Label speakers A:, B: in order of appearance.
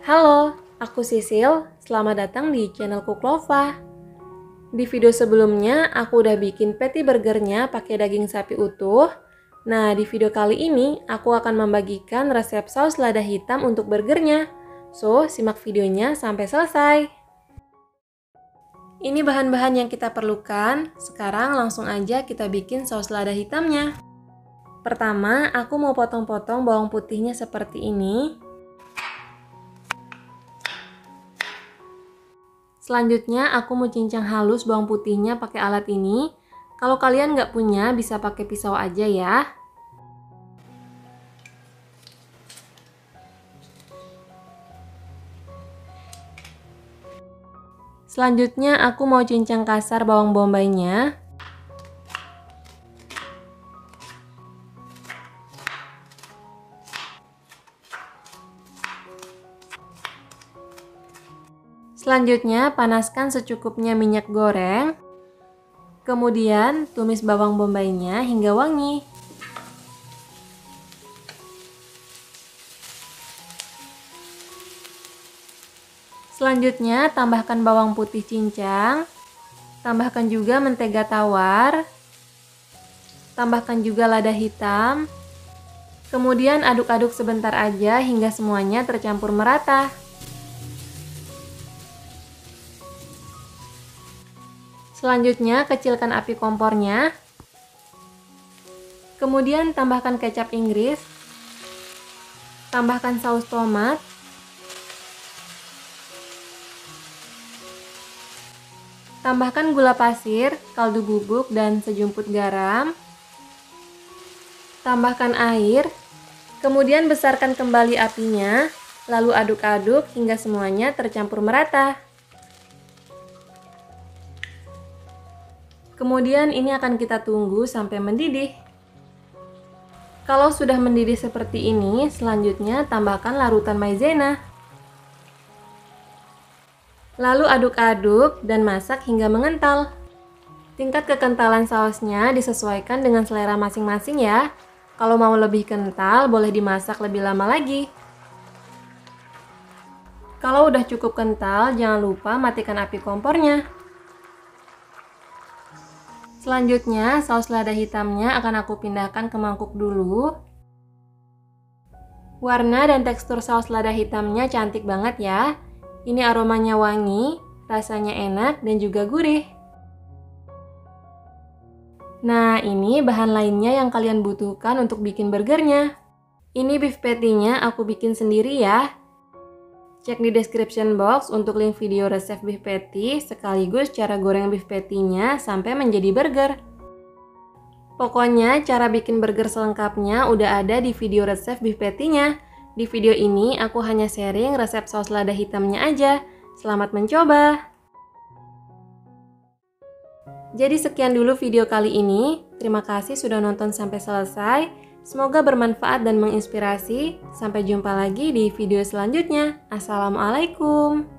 A: Halo, aku Sisil. Selamat datang di channel Kuklova. Di video sebelumnya, aku udah bikin patty burgernya pakai daging sapi utuh. Nah, di video kali ini, aku akan membagikan resep saus lada hitam untuk burgernya. So, simak videonya sampai selesai. Ini bahan-bahan yang kita perlukan. Sekarang langsung aja kita bikin saus lada hitamnya. Pertama, aku mau potong-potong bawang putihnya seperti ini. Selanjutnya, aku mau cincang halus bawang putihnya pakai alat ini. Kalau kalian nggak punya, bisa pakai pisau aja ya. Selanjutnya, aku mau cincang kasar bawang bombaynya. Selanjutnya, panaskan secukupnya minyak goreng. Kemudian, tumis bawang bombaynya hingga wangi. Selanjutnya, tambahkan bawang putih cincang. Tambahkan juga mentega tawar. Tambahkan juga lada hitam. Kemudian aduk-aduk sebentar aja hingga semuanya tercampur merata. Selanjutnya, kecilkan api kompornya. Kemudian tambahkan kecap Inggris. Tambahkan saus tomat. Tambahkan gula pasir, kaldu bubuk, dan sejumput garam. Tambahkan air. Kemudian besarkan kembali apinya, lalu aduk-aduk hingga semuanya tercampur merata. Kemudian ini akan kita tunggu sampai mendidih. Kalau sudah mendidih seperti ini, selanjutnya tambahkan larutan maizena. Lalu aduk-aduk dan masak hingga mengental. Tingkat kekentalan sausnya disesuaikan dengan selera masing-masing ya. Kalau mau lebih kental, boleh dimasak lebih lama lagi. Kalau udah cukup kental, jangan lupa matikan api kompornya. Selanjutnya, saus lada hitamnya akan aku pindahkan ke mangkuk dulu. Warna dan tekstur saus lada hitamnya cantik banget ya. Ini aromanya wangi, rasanya enak, dan juga gurih. Nah, ini bahan lainnya yang kalian butuhkan untuk bikin burgernya. Ini beef patty-nya aku bikin sendiri ya. Cek di description box untuk link video resep beef patty sekaligus cara goreng beef patty-nya sampai menjadi burger. Pokoknya cara bikin burger selengkapnya udah ada di video resep beef patty-nya. Di video ini aku hanya sharing resep saus lada hitamnya aja. Selamat mencoba! Jadi sekian dulu video kali ini. Terima kasih sudah nonton sampai selesai. Semoga bermanfaat dan menginspirasi. Sampai jumpa lagi di video selanjutnya. Assalamualaikum.